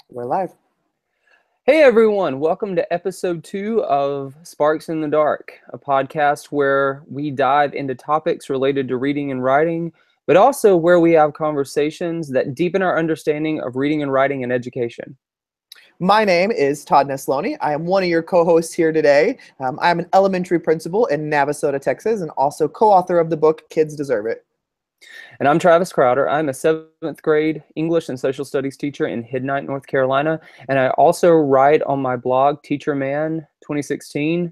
We're live. Hey everyone, welcome to episode 2 of Sparks in the Dark, a podcast where we dive into topics related to reading and writing, but also where we have conversations that deepen our understanding of reading and writing in education. My name is Todd Nesloni. I am one of your co-hosts here today. I'm an elementary principal in Navasota, Texas, and also co-author of the book Kids Deserve It. And I'm Travis Crowder. I'm a 7th grade English and social studies teacher in Hidnight, North Carolina, and I also write on my blog, Teacher Man 2016,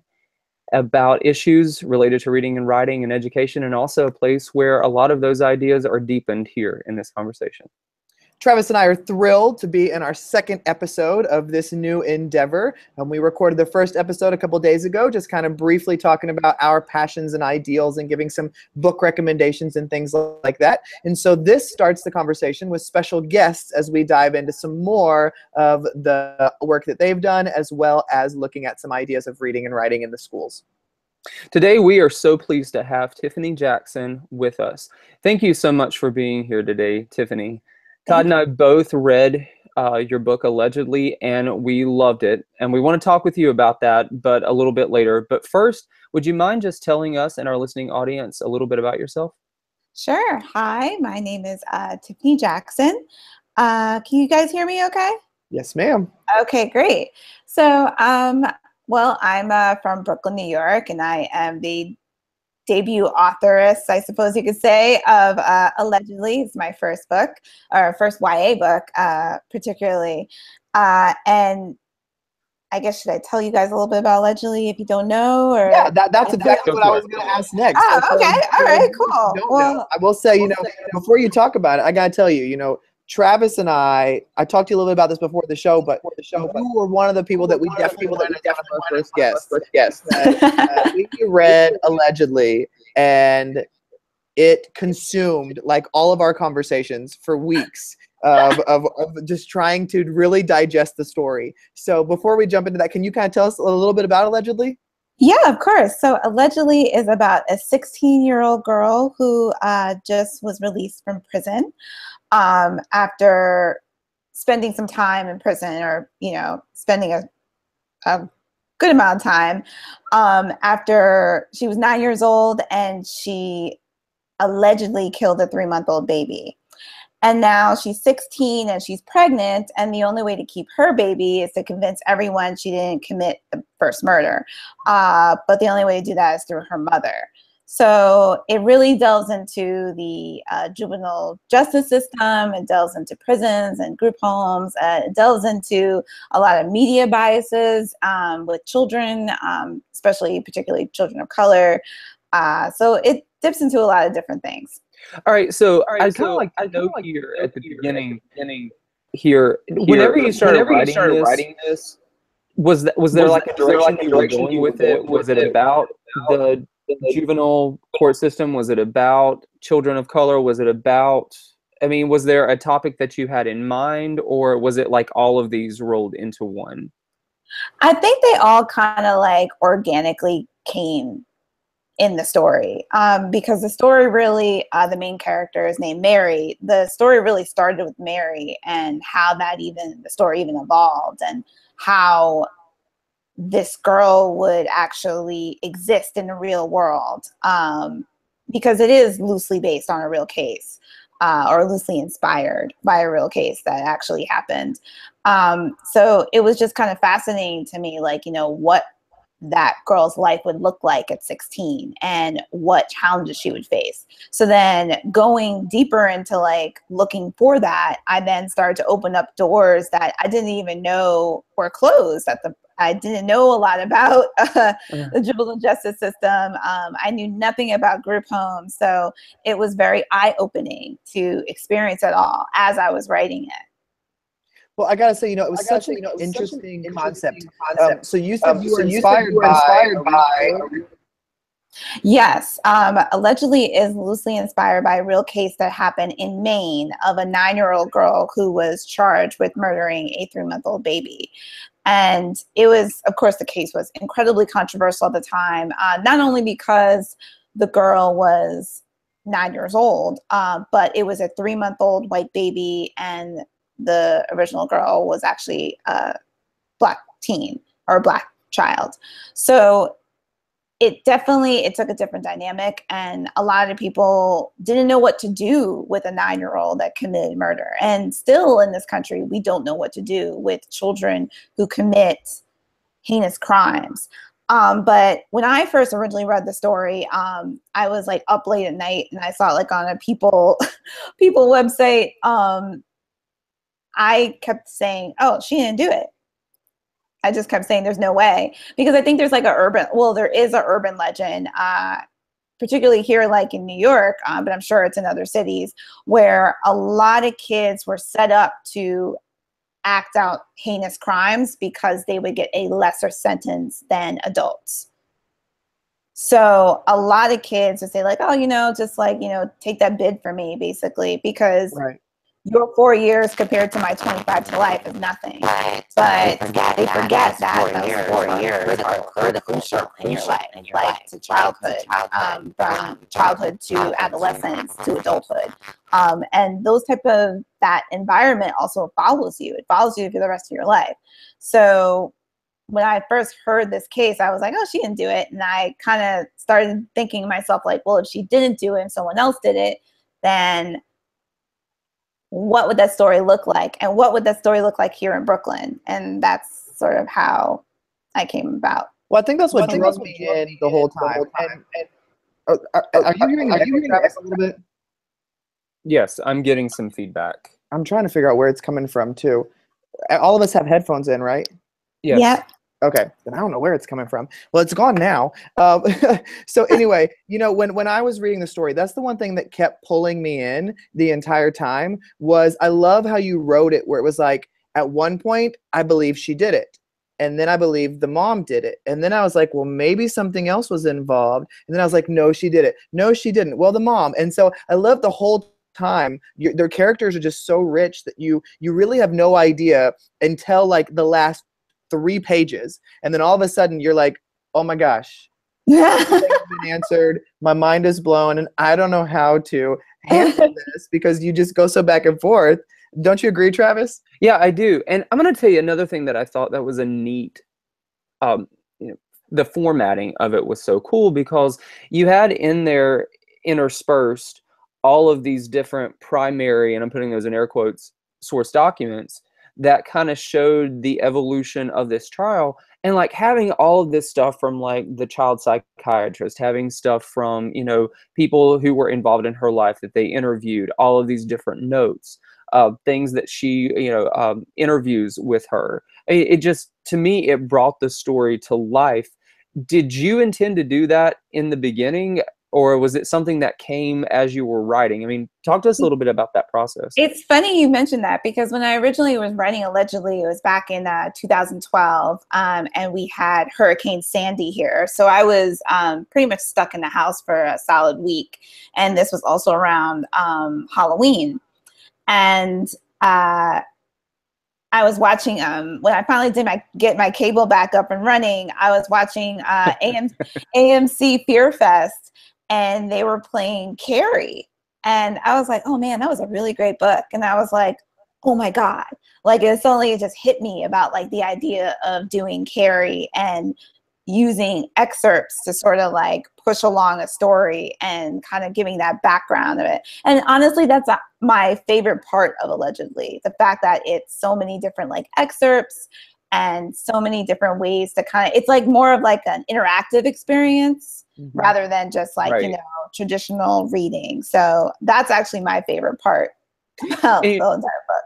about issues related to reading and writing and education, and also a place where a lot of those ideas are deepened here in this conversation. Travis and I are thrilled to be in our second episode of this new endeavor. We recorded the first episode a couple days ago, just kind of briefly talking about our passions and ideals and giving some book recommendations and things like that. And so this starts the conversation with special guests as we dive into some more of the work that they've done, as well as looking at some ideas of reading and writing in the schools. Today, we are so pleased to have Tiffany Jackson with us. Thank you so much for being here today, Tiffany. Todd and I both read your book, Allegedly, and we loved it. And we want to talk with you about that, but a little bit later. But first, would you mind just telling us and our listening audience a little bit about yourself? Sure. Hi, my name is Tiffany Jackson. Can you guys hear me okay? Yes, ma'am. Okay, great. So, well, I'm from Brooklyn, New York, and I am the debut authoress, I suppose you could say, of Allegedly. It's my first book, or first YA book, particularly. And I guess, should I tell you guys a little bit about Allegedly if you don't know? Or yeah, that's exactly what I was going to ask next. Oh, okay. All right, cool. Well, I will say, before you talk about it, I got to tell you, Travis and I talked to you a little bit about this before the show, but you were one of the people that we definitely wanted as our first guest. We read Allegedly, and it consumed like all of our conversations for weeks of just trying to really digest the story. So before we jump into that, can you kind of tell us a little bit about Allegedly? Yeah, of course. So Allegedly is about a 16-year-old girl who just was released from prison after spending some time in prison, or, spending a good amount of time after she was 9 years old, and she allegedly killed a 3-month-old baby. And now she's 16 and she's pregnant, and the only way to keep her baby is to convince everyone she didn't commit the first murder. But the only way to do that is through her mother. So it really delves into the juvenile justice system. It delves into prisons and group homes. It delves into a lot of media biases with children, particularly children of color. So it dips into a lot of different things. All right, so I'd kind of like to know here at the beginning here, whenever you started writing this, was there like a direction you were going with it? Was it about the juvenile court system? Was it about children of color? Was it about, was there a topic that you had in mind, or was it like all of these rolled into one? I think they all kind of like organically came in the story, because the story really, the main character is named Mary. The story really started with Mary and how the story even evolved, and how this girl would actually exist in the real world, because it is loosely based on a real case, or loosely inspired by a real case that actually happened. So it was just kind of fascinating to me, like, what that girl's life would look like at 16 and what challenges she would face. So then going deeper into like looking for that, I then started to open up doors that I didn't even know were closed I didn't know a lot about the juvenile justice system. I knew nothing about group homes. So it was very eye-opening to experience it all as I was writing it. Well, I gotta say, it was such an interesting concept. So you said you were inspired by. Yes, Allegedly is loosely inspired by a real case that happened in Maine of a 9-year-old girl who was charged with murdering a 3-month-old baby. And it was, of course, the case was incredibly controversial at the time, not only because the girl was 9 years old, but it was a 3-month-old white baby, and the original girl was actually a Black teen or a Black child. So it took a different dynamic, and a lot of people didn't know what to do with a 9-year-old that committed murder. And still in this country, we don't know what to do with children who commit heinous crimes. But when I first originally read the story, I was like up late at night, and I saw like on a People website, I kept saying, oh, she didn't do it. I just kept saying there's no way, because I think there's like there is an urban legend, particularly here, like in New York, but I'm sure it's in other cities, where a lot of kids were set up to act out heinous crimes because they would get a lesser sentence than adults. So a lot of kids would say like, oh, just like, take that bid for me, basically, because Right. your 4 years compared to my 25 to life is nothing. But they forget that those 4 years are critical in your life, like to childhood, from childhood to adolescence to adulthood. And that environment also follows you. It follows you for the rest of your life. So when I first heard this case, I was like, oh, she didn't do it. And I kind of started thinking to myself like, well, if she didn't do it and someone else did it, then what would that story look like? And what would that story look like here in Brooklyn? And that's sort of how I came about. Well, I think that's what drove me in the whole time. Are you hearing Travis a little bit? Yes, I'm getting some feedback. I'm trying to figure out where it's coming from too. All of us have headphones in, right? Yes. Yep. Okay, then I don't know where it's coming from. Well, it's gone now. So anyway, when I was reading the story, that's the one thing that kept pulling me in the entire time. Was I love how you wrote it, where it was like, at one point, I believe she did it. And then I believe the mom did it. And then I was like, well, maybe something else was involved. And then I was like, no, she did it. No, she didn't. Well, the mom. And so I love the whole time. Their characters are just so rich that you really have no idea until like the last 3 pages. And then all of a sudden you're like, oh my gosh, everything's been answered. My mind is blown. And I don't know how to handle this, because you just go so back and forth. Don't you agree, Travis? Yeah, I do. And I'm going to tell you another thing that I thought that was a neat, the formatting of it was so cool, because you had in there interspersed all of these different primary, and I'm putting those in air quotes, source documents that kind of showed the evolution of this trial. And like having all of this stuff from like the child psychiatrist, having stuff from, people who were involved in her life that they interviewed, all of these different notes, things that she, interviews with her. It just, to me, it brought the story to life. Did you intend to do that in the beginning, or was it something that came as you were writing? I mean, talk to us a little bit about that process. It's funny you mentioned that, because when I originally was writing Allegedly, it was back in 2012, and we had Hurricane Sandy here. So I was pretty much stuck in the house for a solid week. And this was also around Halloween. And I was watching, when I finally did get my cable back up and running, I was watching AMC Fear Fest, and they were playing Carrie. And I was like, oh man, that was a really great book. And I was like, oh my God. Like it just hit me about like the idea of doing Carrie and using excerpts to sort of like push along a story and kind of giving that background of it. And honestly, that's my favorite part of Allegedly. The fact that it's so many different like excerpts and so many different ways to it's like more of like an interactive experience rather than just like, right, traditional reading. So that's actually my favorite part of the entire book.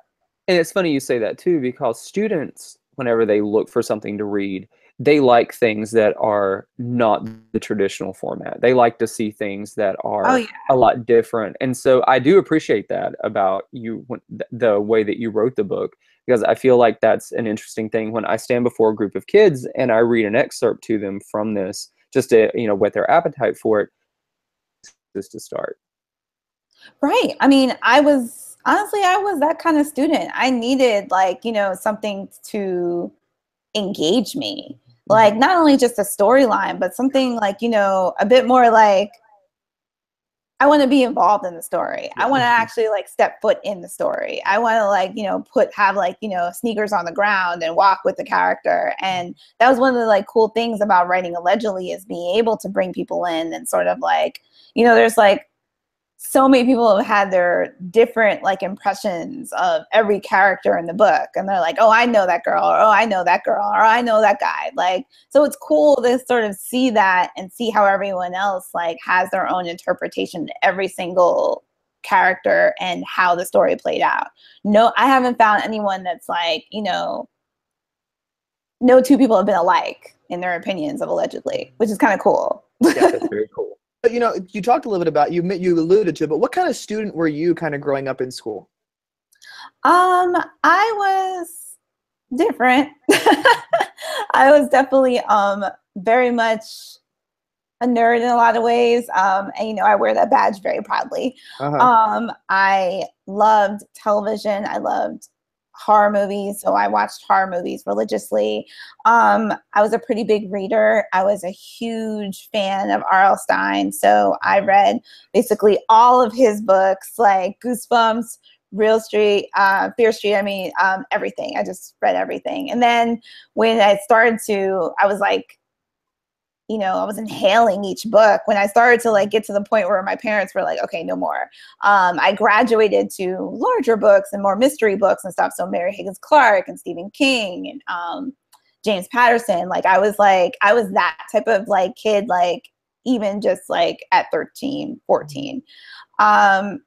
And it's funny you say that too, because students, whenever they look for something to read, they like things that are not the traditional format. They like to see things that are a lot different. And so I do appreciate that about you, the way that you wrote the book, because I feel like that's an interesting thing when I stand before a group of kids and I read an excerpt to them from this, just to, whet their appetite for it, just to start. Right. I mean, I was that kind of student. I needed like, something to engage me. Like not only just a storyline, but something like, a bit more like I want to be involved in the story. I want to actually like step foot in the story. I want to like, you know, have like, you know, sneakers on the ground and walk with the character. And that was one of the like cool things about writing Allegedly, is being able to bring people in and sort of like, you know, there's like so many people have had their different like impressions of every character in the book. And they're like, oh, I know that girl, or oh, I know that girl, or I know that guy. Like, so it's cool to sort of see that and see how everyone else like has their own interpretation to every single character and how the story played out. No, I haven't found anyone that's like, you know, no two people have been alike in their opinions of Allegedly, which is kind of cool. Yeah, that's very cool. But, you know, you talked a little bit about, you alluded to it, but what kind of student were you kind of growing up in school? I was different. I was definitely very much a nerd in a lot of ways. And, you know, I wear that badge very proudly. I loved television. I loved horror movies, so I watched horror movies religiously. I was a pretty big reader. I was a huge fan of R.L. Stine, so I read basically all of his books, like Goosebumps, Fear Street, I mean, everything. I just read everything. And then when I started to, I was like, you know, I was inhaling each book. When I started to like get to the point where my parents were like, okay, no more. I graduated to larger books and more mystery books and stuff. So Mary Higgins Clark and Stephen King and James Patterson. Like I was that type of like kid, like even just like at 13, 14. And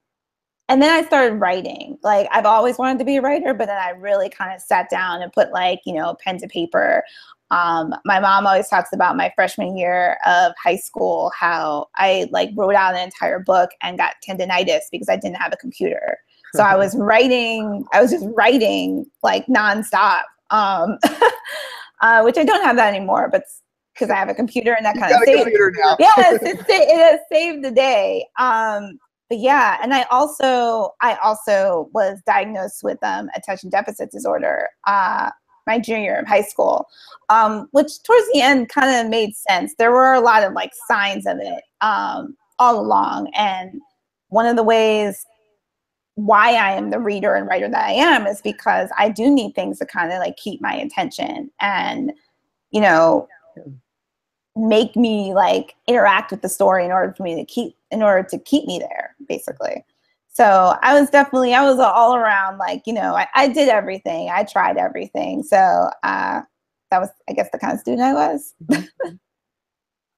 then I started writing. Like I've always wanted to be a writer, but then I really kind of sat down and put like, you know, pen to paper. My mom always talks about my freshman year of high school, how I like wrote out an entire book and got tendinitis because I didn't have a computer. So I was just writing like nonstop, which I don't have that anymore, but because I have a computer and that kind of saved. Yes, it has saved the day. But yeah, and I also was diagnosed with attention deficit disorder my junior year of high school, which towards the end kind of made sense. There were a lot of like signs of it all along, and one of the ways why I am the reader and writer that I am is because I do need things to kind of like keep my attention and, you know, make me like interact with the story in order to keep me there, basically. So I was all around, like, you know, I did everything. I tried everything. So that was, I guess, the kind of student I was.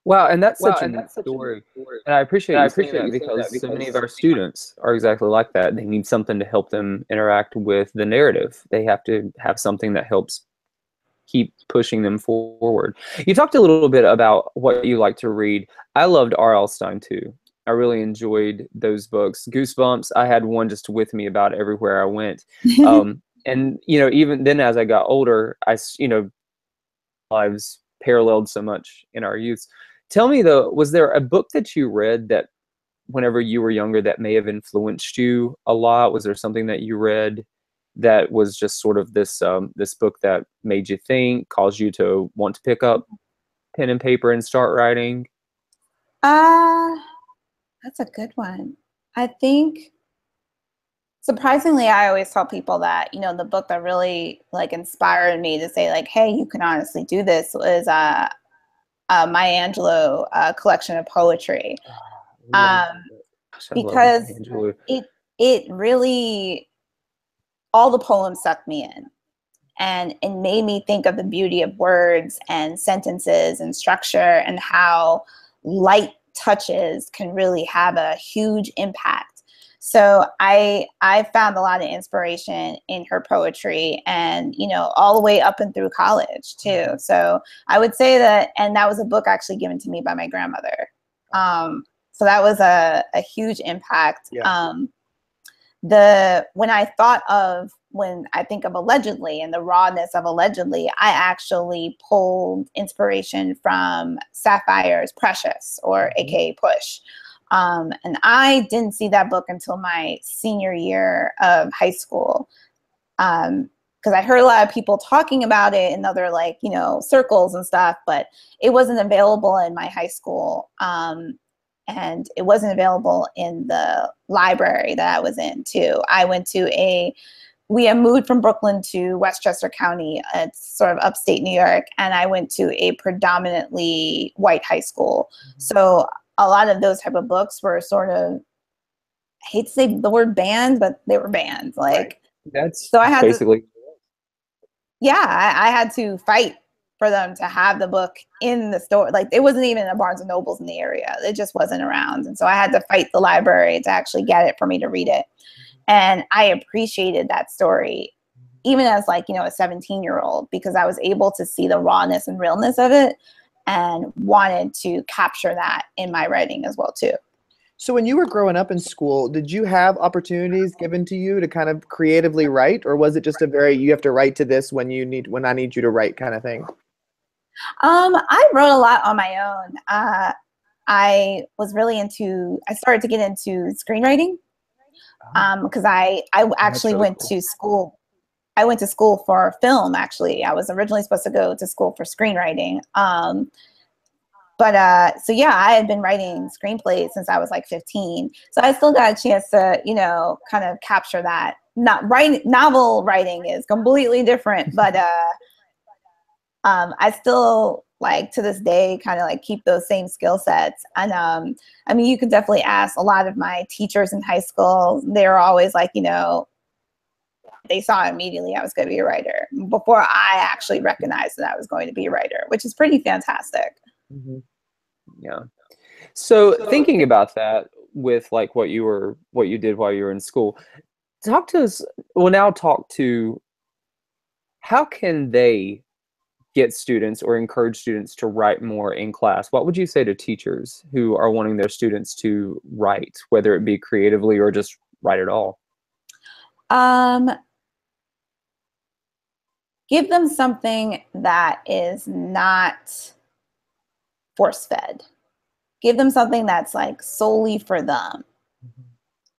Wow, and that's such a neat story. And I appreciate you saying that because so many of our students are exactly like that. They need something to help them interact with the narrative. They have to have something that helps keep pushing them forward. You talked a little bit about what you like to read. I loved R.L. Stine too. I really enjoyed those books. Goosebumps, I had one just with me about everywhere I went. And, you know, even then as I got older, lives paralleled so much in our youth. Tell me though, was there a book that you read that whenever you were younger that may have influenced you a lot? Was there something that you read that was just sort of this book that made you think, caused you to want to pick up pen and paper and start writing? That's a good one. I think, surprisingly, I always tell people that, you know, the book that really like inspired me to say like, hey, you can honestly do this was Maya Angelou collection of poetry. Because it really, all the poems sucked me in. And it made me think of the beauty of words and sentences and structure and how light touches can really have a huge impact. So I found a lot of inspiration in her poetry, and, you know, all the way up and through college too. So I would say that, and that was a book actually given to me by my grandmother. So that was a huge impact. Yeah. When I think of Allegedly and the rawness of Allegedly, I actually pulled inspiration from Sapphire's Precious, or AKA Push. And I didn't see that book until my senior year of high school. Because I heard a lot of people talking about it in other, like, you know, circles and stuff, but it wasn't available in my high school. and it wasn't available in the library that I was in too. We had moved from Brooklyn to Westchester County. It's sort of upstate New York. And I went to a predominantly white high school. So a lot of those type of books were sort of, I hate to say the word banned, but they were banned. Like, right. That's so I had basically. I had to fight for them to have the book in the store. Like, it wasn't even a Barnes and Nobles in the area. It just wasn't around. And so I had to fight the library to actually get it for me to read it. And I appreciated that story, even as like, you know, a 17-year-old, because I was able to see the rawness and realness of it and wanted to capture that in my writing as well too. So when you were growing up in school, did you have opportunities given to you to kind of creatively write, or was it just a very, you have to write to this when I need you to write kind of thing? I wrote a lot on my own. I started to get into screenwriting. Because I actually went to school. I went to school for film, actually. I was originally supposed to go to school for screenwriting. So yeah, I had been writing screenplays since I was like 15. So I still got a chance to, you know, kind of capture that. Novel writing is completely different, but I still, like, to this day, kind of like keep those same skill sets. And I mean, you can definitely ask a lot of my teachers in high school. They were always like, you know, they saw immediately I was going to be a writer before I actually recognized that I was going to be a writer, which is pretty fantastic. Mm-hmm. Yeah. So thinking about that with like what you did while you were in school, talk to us. Well, now talk to how can they get students or encourage students to write more in class? What would you say to teachers who are wanting their students to write, whether it be creatively or just write at all? Give them something that is not force-fed. Give them something that's like solely for them.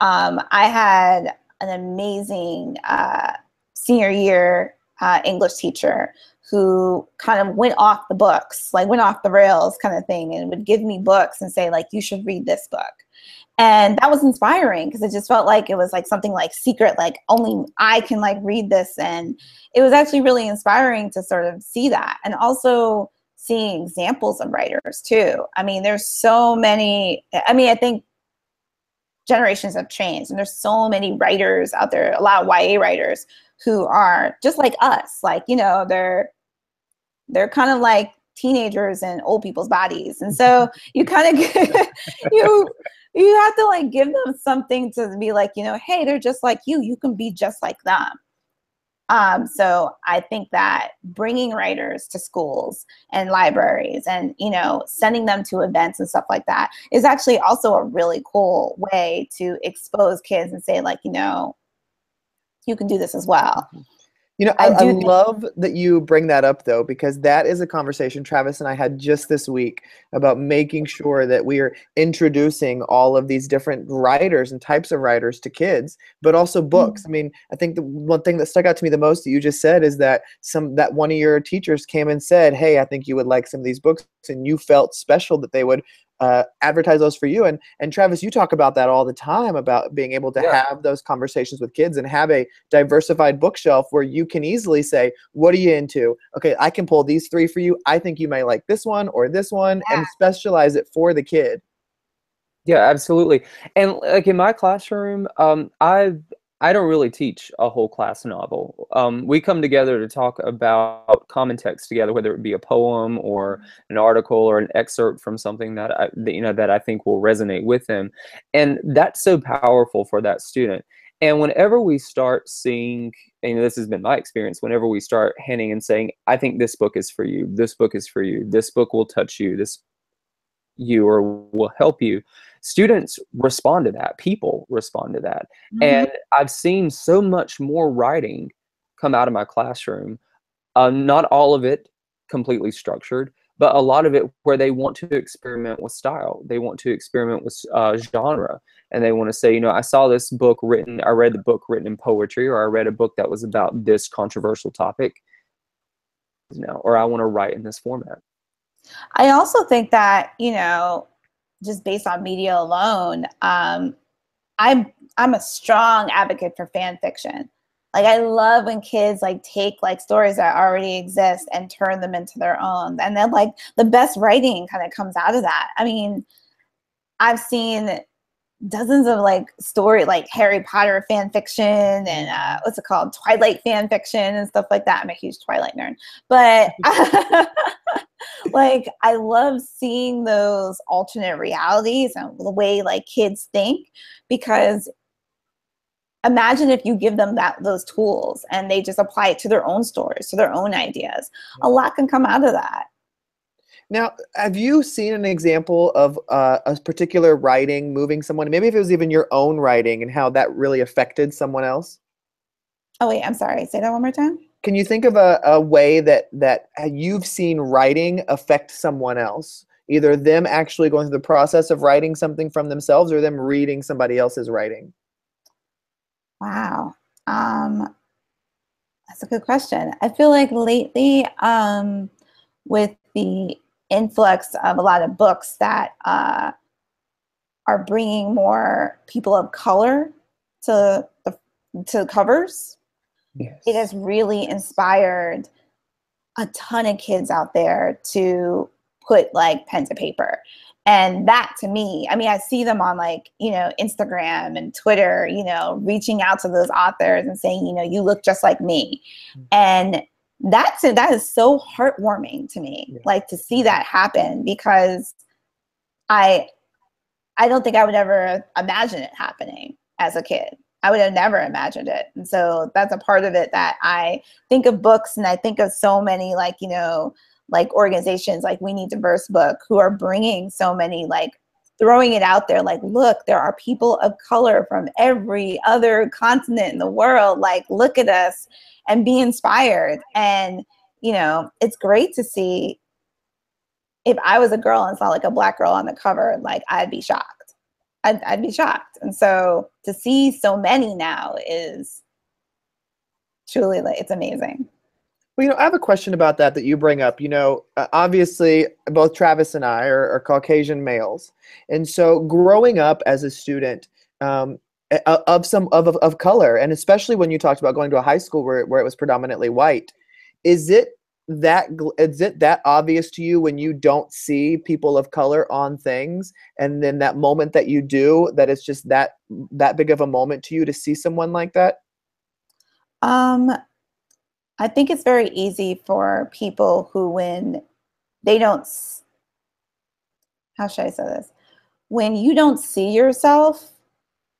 I had an amazing senior year English teacher who kind of went off the books, like went off the rails kind of thing, and would give me books and say, like, you should read this book. And that was inspiring because it just felt like it was like something like secret, like only I can like read this. And it was actually really inspiring to sort of see that. And also seeing examples of writers too. I mean, there's so many, I mean, I think generations have changed and there's so many writers out there, a lot of YA writers who are just like us. Like, you know, they're kind of like teenagers in old people's bodies. And so you kind of you have to like give them something to be like, you know, hey, they're just like you can be just like them. So I think that bringing writers to schools and libraries and, you know, sending them to events and stuff like that is actually also a really cool way to expose kids and say, like, you know, you can do this as well. You know, I love that you bring that up, though, because that is a conversation Travis and I had just this week about making sure that we are introducing all of these different writers and types of writers to kids, but also books. I mean, I think the one thing that stuck out to me the most that you just said is that that one of your teachers came and said, hey, I think you would like some of these books, and you felt special that they would advertise those for you. And Travis, you talk about that all the time, about being able to have those conversations with kids and have a diversified bookshelf where you can easily say, what are you into? Okay, I can pull these 3 for you. I think you might like this one or this one, and specialize it for the kid. Yeah, absolutely. And like in my classroom, I don't really teach a whole class novel. We come together to talk about common text together, whether it be a poem or an article or an excerpt from something that I think will resonate with them. And that's so powerful for that student. And whenever we start seeing, and this has been my experience, whenever we start handing and saying, I think this book is for you, this book is for you, this book will touch you, or will help you, students respond to that, people respond to that. And I've seen so much more writing come out of my classroom, not all of it completely structured, but a lot of it where they want to experiment with style, they want to experiment with genre, and they want to say, you know, I read the book written in poetry, or I read a book that was about this controversial topic, or I want to write in this format. I also think that, you know, just based on media alone, I'm a strong advocate for fan fiction. Like, I love when kids like take like stories that already exist and turn them into their own. And then like the best writing kind of comes out of that. I mean, I've seen dozens of like like Harry Potter fan fiction and what's it called? Twilight fan fiction and stuff like that. I'm a huge Twilight nerd. But like, I love seeing those alternate realities and the way like kids think, because imagine if you give them those tools and they just apply it to their own stories, to their own ideas. A lot can come out of that. Now, have you seen an example of a particular writing moving someone? Maybe if it was even your own writing and how that really affected someone else? Oh, wait, I'm sorry. Say that one more time. Can you think of a way that you've seen writing affect someone else? Either them actually going through the process of writing something from themselves or them reading somebody else's writing? Wow. That's a good question. I feel like lately, with the influx of a lot of books that are bringing more people of color to covers, yes, it has really inspired a ton of kids out there to put like pen to paper. And that, to me, I mean, I see them on like, you know, Instagram and Twitter, you know, reaching out to those authors and saying, you know, you look just like me. And that is so heartwarming to me, like to see that happen, because I don't think I would ever imagine it happening as a kid. I would have never imagined it. And so that's a part of it that I think of books, and I think of so many like, you know, like organizations like We Need Diverse Book, who are bringing so many, like throwing it out there, like, look, there are people of color from every other continent in the world. Like, look at us and be inspired. And, you know, it's great to see. If I was a girl and saw like a Black girl on the cover, like I'd be shocked. I'd be shocked. And so to see so many now is truly, like, it's amazing. Well, you know, I have a question about that you bring up. You know, obviously, both Travis and I are Caucasian males, and so growing up as a student of color, and especially when you talked about going to a high school where it was predominantly white, is it that obvious to you when you don't see people of color on things, and then that moment that you do, that it's just that big of a moment to you to see someone like that? I think it's very easy for people who, when they don't, how should I say this? When you don't see yourself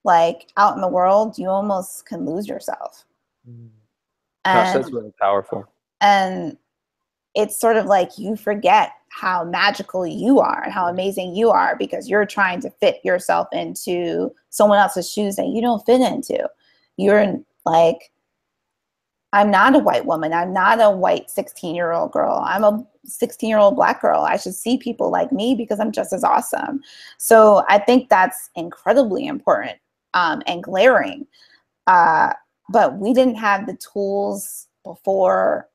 like out in the world, you almost can lose yourself. Gosh, that's really powerful. And it's sort of like you forget how magical you are and how amazing you are, because you're trying to fit yourself into someone else's shoes that you don't fit into. You're like, I'm not a white woman. I'm not a white 16-year-old girl. I'm a 16-year-old Black girl. I should see people like me because I'm just as awesome. So I think that's incredibly important and glaring. But we didn't have the tools before,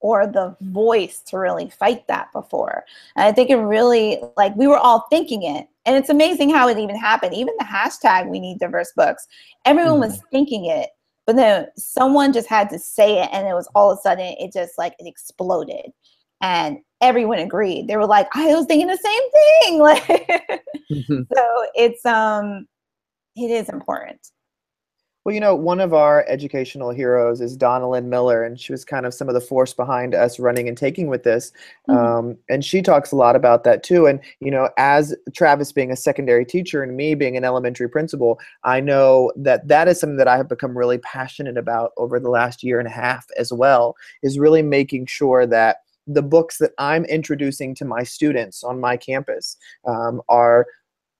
or the voice to really fight that before. And I think it really, like, we were all thinking it. And it's amazing how it even happened. Even the hashtag We Need Diverse Books, everyone was thinking it. But then someone just had to say it, and it was all of a sudden, it just like, it exploded. And everyone agreed. They were like, I was thinking the same thing. Like, so it is important. Well, you know, one of our educational heroes is Donalyn Miller, and she was kind of some of the force behind us running and taking with this. And she talks a lot about that too. And, you know, as Travis being a secondary teacher and me being an elementary principal, I know that that is something that I have become really passionate about over the last year and a half as well, is really making sure that the books that I'm introducing to my students on my campus are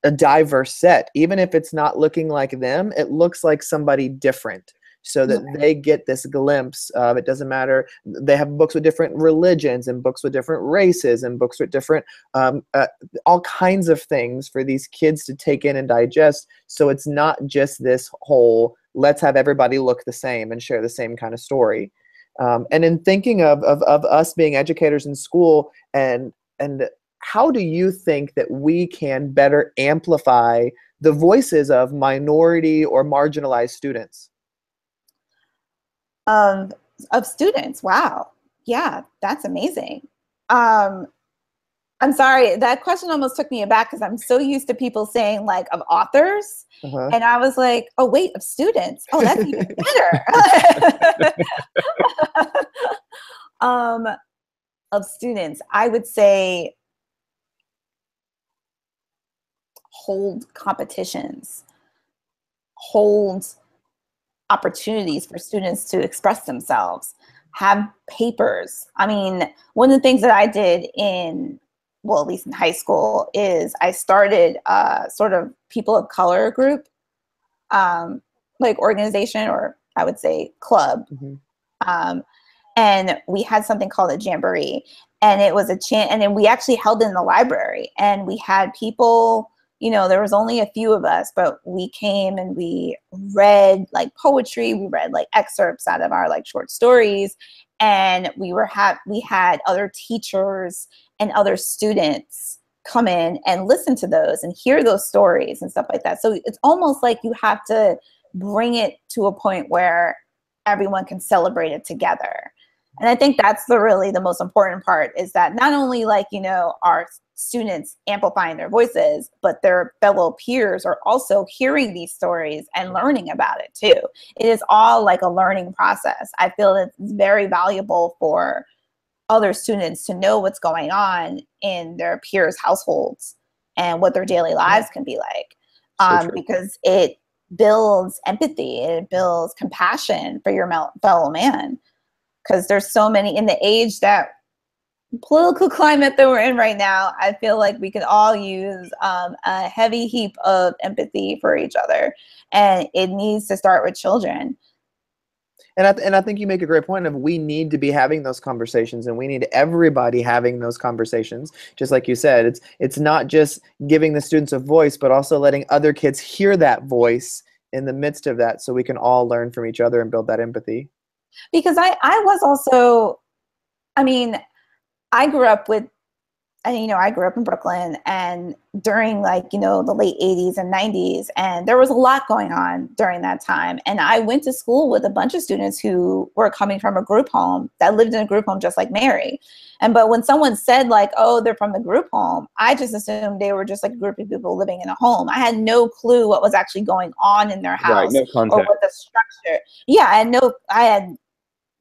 a diverse set. Even if it's not looking like them, it looks like somebody different, so that they get this glimpse of, it doesn't matter, they have books with different religions and books with different races and books with different all kinds of things for these kids to take in and digest. So it's not just this whole, let's have everybody look the same and share the same kind of story. And in thinking of us being educators in school, and how do you think that we can better amplify the voices of minority or marginalized students? Of students. Wow. Yeah, that's amazing. I'm sorry, that question almost took me aback because I'm so used to people saying like of authors. And I was like, oh wait, of students. Oh, that's even better. Of students, I would say hold competitions, hold opportunities for students to express themselves, have papers. I mean, one of the things that I did in, well, at least in high school, is I started a sort of people of color group, like organization, or I would say club. And we had something called a jamboree, and it was and then we actually held it in the library, and we had people, you know, there was only a few of us, but we came and we read like poetry, we read like excerpts out of our like short stories, and we had other teachers and other students come in and listen to those and hear those stories and stuff like that. So it's almost like you have to bring it to a point where everyone can celebrate it together. And I think that's really the most important part, is that not only like, you know, our students amplifying their voices, but their fellow peers are also hearing these stories and learning about it too. It is all like a learning process. I feel that it's very valuable for other students to know what's going on in their peers' households and what their daily lives can be like, because it builds empathy, it builds compassion for your fellow man. Because there's so many, in the age that political climate that we're in right now, I feel like we could all use a heavy heap of empathy for each other, and it needs to start with children. And I think you make a great point of, we need to be having those conversations, and we need everybody having those conversations. Just like you said, it's not just giving the students a voice, but also letting other kids hear that voice in the midst of that, so we can all learn from each other and build that empathy. Because I was also, I mean, I grew up in Brooklyn, and during like, you know, the late 80s and 90s, and there was a lot going on during that time. And I went to school with a bunch of students who were coming from a group home, that lived in a group home just like Mary. But when someone said like, oh, they're from the group home, I just assumed they were just like a group of people living in a home. I had no clue what was actually going on in their house, no context, or what the structure. Yeah, I had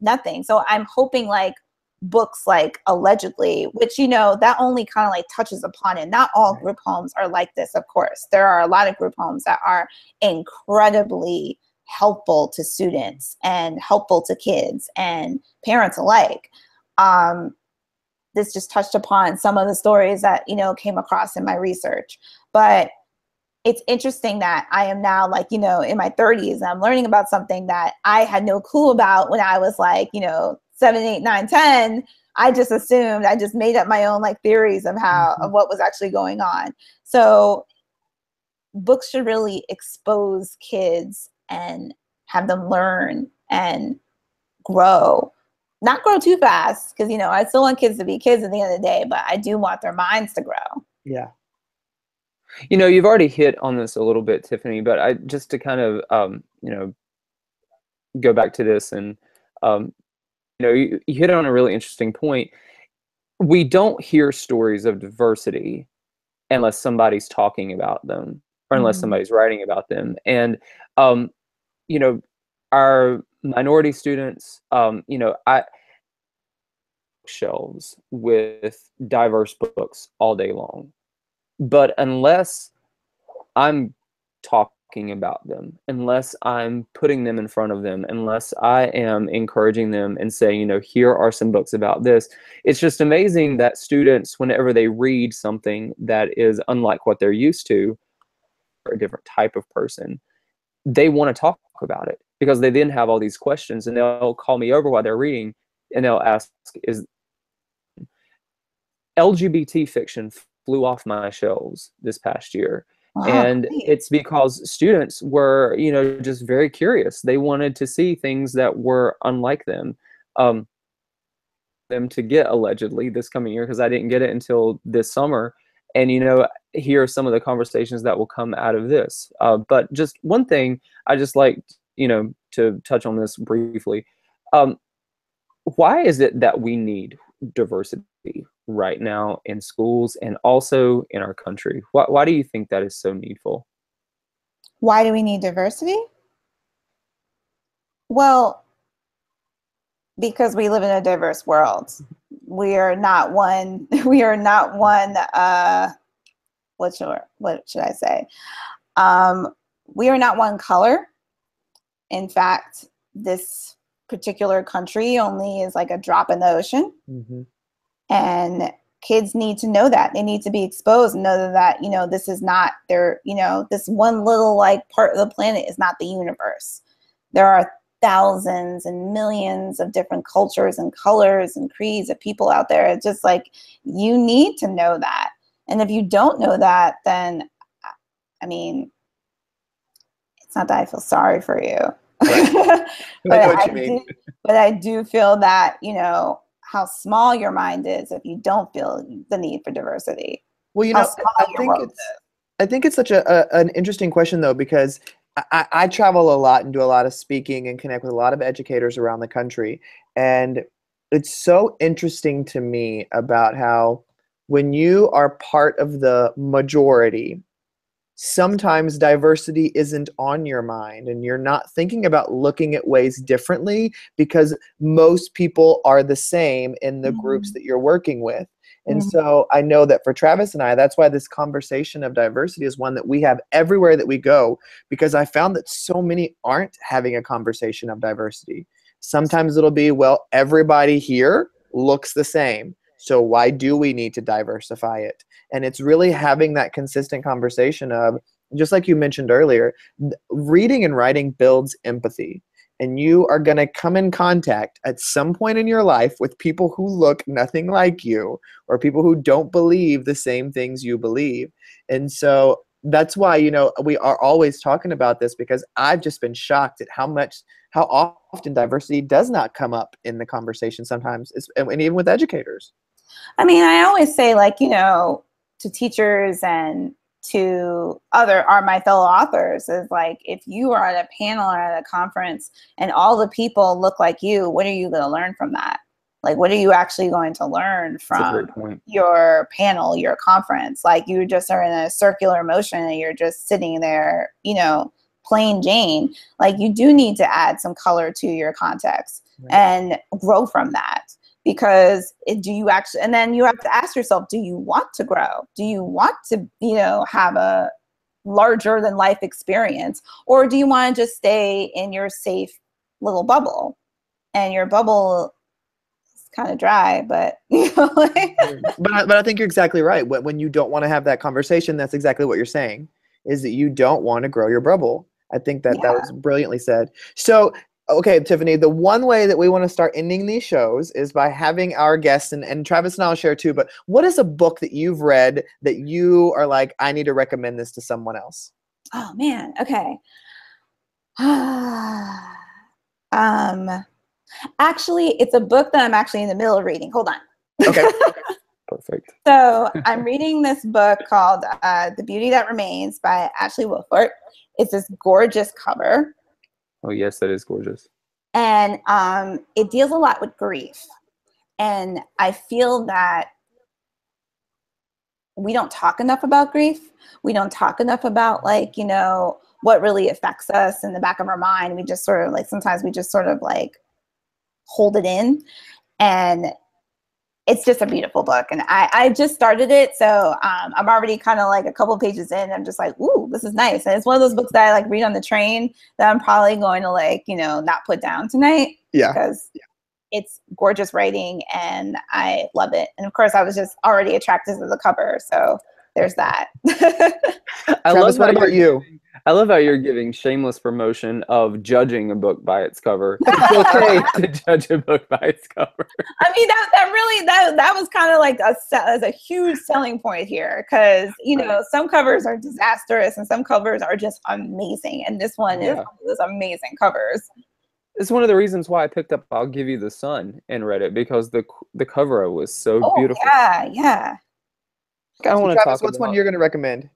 nothing. So I'm hoping like books like Allegedly, which, you know, that only kind of like touches upon it. Not all group homes are like this, of course. There are a lot of group homes that are incredibly helpful to students and helpful to kids and parents alike. This just touched upon some of the stories that, you know, came across in my research. But it's interesting that I am now like, you know, in my 30s, and I'm learning about something that I had no clue about when I was like, you know, 7, 8, 9, 10. I just assumed, I just made up my own like theories of of what was actually going on. So books should really expose kids and have them learn and grow. Not grow too fast, because, you know, I still want kids to be kids at the end of the day, but I do want their minds to grow. Yeah. You know, you've already hit on this a little bit, Tiffany, but I just to kind of, you know, go back to this, and, you know, you hit on a really interesting point. We don't hear stories of diversity unless somebody's talking about them, or unless somebody's writing about them. And, you know, our minority students, you know, shelves with diverse books all day long. But unless I'm talking about them, unless I'm putting them in front of them, unless I am encouraging them and saying, you know, here are some books about this, it's just amazing that students, whenever they read something that is unlike what they're used to, or a different type of person, they want to talk about it, because they then have all these questions, and they'll call me over while they're reading, and they'll ask, is LGBT fiction flew off my shelves this past year. And it's because students were, you know, just very curious. They wanted to see things that were unlike them. them to get allegedly this coming year, because I didn't get it until this summer. And, you know, here are some of the conversations that will come out of this. But just one thing I just like, you know, to touch on this briefly. Why is it that we need diversity right now in schools and also in our country? Why do you think that is so needful? Why do we need diversity? Well, because we live in a diverse world. We are not one, what should I say? We are not one color. In fact, this particular country only is like a drop in the ocean. Mm-hmm. And kids need to know that. They need to be exposed and know that, you know, this is not their, you know, this one little like part of the planet is not the universe. There are thousands and millions of different cultures and colors and creeds of people out there. It's just like, you need to know that. And if you don't know that, then, I mean, it's not that I feel sorry for you. Right. but I do feel that, you know, how small your mind is if you don't feel the need for diversity. Well, you know, I think it's such an interesting question, though, because I travel a lot and do a lot of speaking and connect with a lot of educators around the country. And it's so interesting to me about how when you are part of the majority, sometimes diversity isn't on your mind and you're not thinking about looking at ways differently because most people are the same in the groups that you're working with. And so I know that for Travis and I, that's why this conversation of diversity is one that we have everywhere that we go, because I found that so many aren't having a conversation of diversity. Sometimes it'll be, well, everybody here looks the same, so why do we need to diversify it? And it's really having that consistent conversation of, just like you mentioned earlier, reading and writing builds empathy. And you are going to come in contact at some point in your life with people who look nothing like you, or people who don't believe the same things you believe. And so that's why, you know, we are always talking about this, because I've just been shocked at how often diversity does not come up in the conversation sometimes, and even with educators. I mean, I always say, like, you know, to teachers and to my fellow authors, is like, if you are at a panel or at a conference and all the people look like you, what are you going to learn from that? Like, what are you actually going to learn from your panel, your conference? Like, you just are in a circular motion and you're just sitting there, you know, plain Jane. Like, you do need to add some color to your context and grow from that. Because do you actually, and then you have to ask yourself, do you want to grow? Do you want to, you know, have a larger than life experience? Or do you want to just stay in your safe little bubble? And your bubble is kind of dry, but, you know, like. but I think you're exactly right. When you don't want to have that conversation, that's exactly what you're saying, is that you don't want to grow your bubble. I think that was brilliantly said. So, okay, Tiffany, the one way that we want to start ending these shows is by having our guests, and Travis and I will share too, but what is a book that you've read that you are like, I need to recommend this to someone else? Oh, man. Okay. Actually, it's a book that I'm actually in the middle of reading. Hold on. Okay. Perfect. So I'm reading this book called The Beauty That Remains by Ashley Wilford. It's this gorgeous cover. Oh, yes, that is gorgeous. And it deals a lot with grief. And I feel that we don't talk enough about grief. We don't talk enough about, like, you know, what really affects us in the back of our mind. We just sort of like, sometimes we just sort of like hold it in. And it's just a beautiful book. And I just started it. So I'm already kind of like a couple pages in. I'm just like, ooh, this is nice. And it's one of those books that I like read on the train that I'm probably going to, like, you know, not put down tonight. Yeah. Because it's gorgeous writing and I love it. And of course I was just already attracted to the cover. So there's that. Travis, what about you? I love how you're giving shameless promotion of judging a book by its cover. It's okay to judge a book by its cover. I mean, that was kind of like a huge selling point here, because, you know, some covers are disastrous and some covers are just amazing, and this one is one of those amazing covers. it's one of the reasons why I picked up I'll Give You the Sun and read it, because the cover was so beautiful. Yeah, yeah. I want to Travis, talk what's one about you're going to recommend?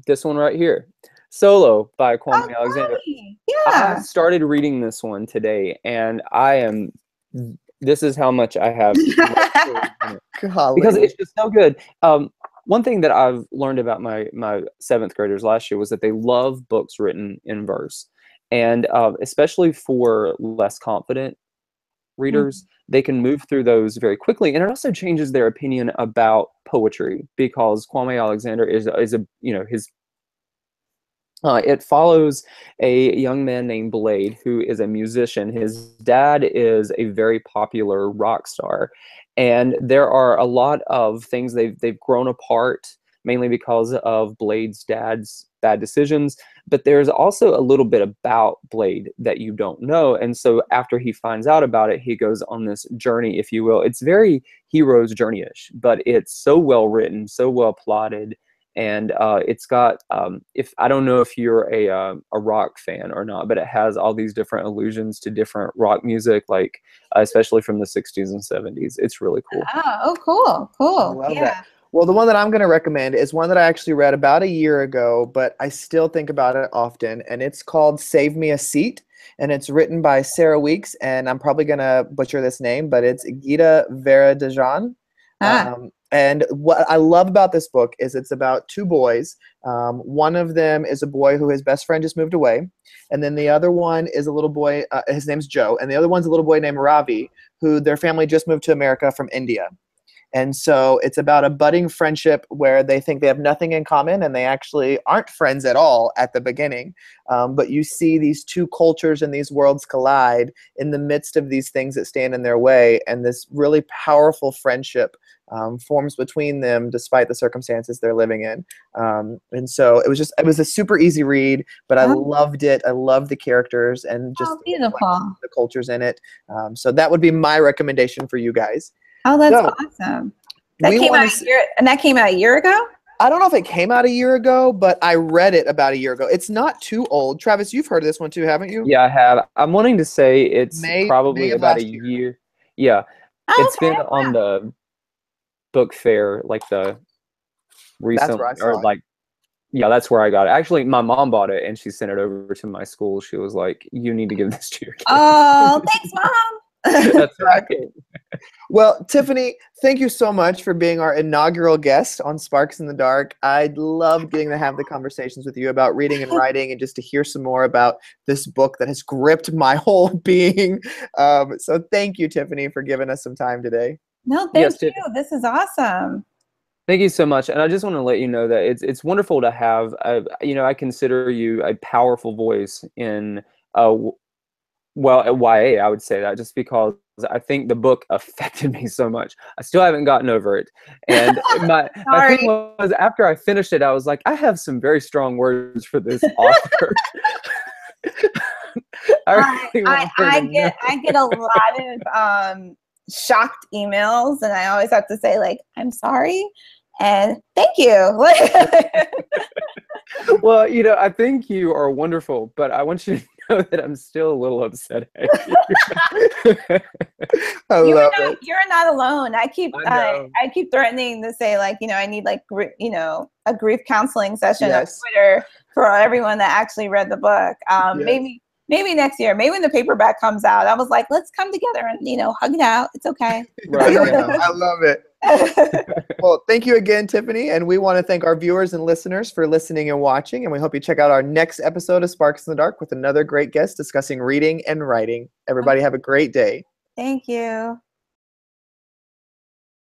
this one right here, Solo by Kwame Alexander. Yeah. I started reading this one today, and this is how much I have because it's just so good. One thing that I've learned about my 7th graders last year was that they love books written in verse, and especially for less confident readers, they can move through those very quickly, and it also changes their opinion about poetry, because Kwame Alexander is a his it follows a young man named Blade, who is a musician. His dad is a very popular rock star, and there are a lot of things they've grown apart, mainly because of Blade's dad's bad decisions. But there's also a little bit about Blade that you don't know, and so after he finds out about it, he goes on this journey, if you will. It's very hero's journey-ish, but it's so well written, so well plotted. And it's got if I don't know if you're a rock fan or not, but it has all these different allusions to different rock music, like especially from the 60s and 70s. It's really cool. Oh, cool. I love that. Well, the one that I'm going to recommend is one that I actually read about a year ago, but I still think about it often, and it's called Save Me a Seat, and it's written by Sarah Weeks, and I'm probably going to butcher this name, but it's Gita Veradajan. And what I love about this book is it's about 2 boys. One of them is a boy who his best friend just moved away. And then the other one is a little boy, his name's Joe. And the other one's a little boy named Ravi, who their family just moved to America from India. And so it's about a budding friendship where they think they have nothing in common, and they actually aren't friends at all at the beginning. But you see these 2 cultures and these worlds collide in the midst of these things that stand in their way, and this really powerful friendship forms between them despite the circumstances they're living in. And so it was a super easy read, but I loved it. I loved the characters and just the cultures in it. So that would be my recommendation for you guys. Oh, that's awesome. That came out a year ago? I don't know if it came out a year ago, but I read it about a year ago. It's not too old. Travis, you've heard of this one too, haven't you? Yeah, I have. I'm wanting to say it's probably about a year. Yeah. It's been on the book fair, like the recent, that's where I saw it. Yeah, that's where I got it. Actually, my mom bought it and she sent it over to my school. She was like, "You need to give this to your kid." Oh, thanks, Mom. That's right. Well, Tiffany, thank you so much for being our inaugural guest on Sparks in the Dark. I love getting to have the conversations with you about reading and writing, and just to hear some more about this book that has gripped my whole being. So thank you, Tiffany, for giving us some time today. No, thank you. This is awesome. Thank you so much. And I just want to let you know that it's wonderful to have, I consider you a powerful voice in, at YA, I would say that, just because I think the book affected me so much. I still haven't gotten over it. And my thing was, after I finished it, I was like, I have some very strong words for this author. I get a lot of shocked emails, and I always have to say, like, I'm sorry and thank you. Well, I think you are wonderful, but I want you to know that I'm still a little upset at you. You're not alone. I keep threatening to say, like, I need, like, a grief counseling session on Twitter for everyone that actually read the book. Maybe next year, maybe when the paperback comes out, I was like, let's come together and, hug it out. It's okay. Right. I love it. Well, thank you again, Tiffany. And we want to thank our viewers and listeners for listening and watching. And we hope you check out our next episode of Sparks in the Dark with another great guest discussing reading and writing. Everybody have a great day. Thank you.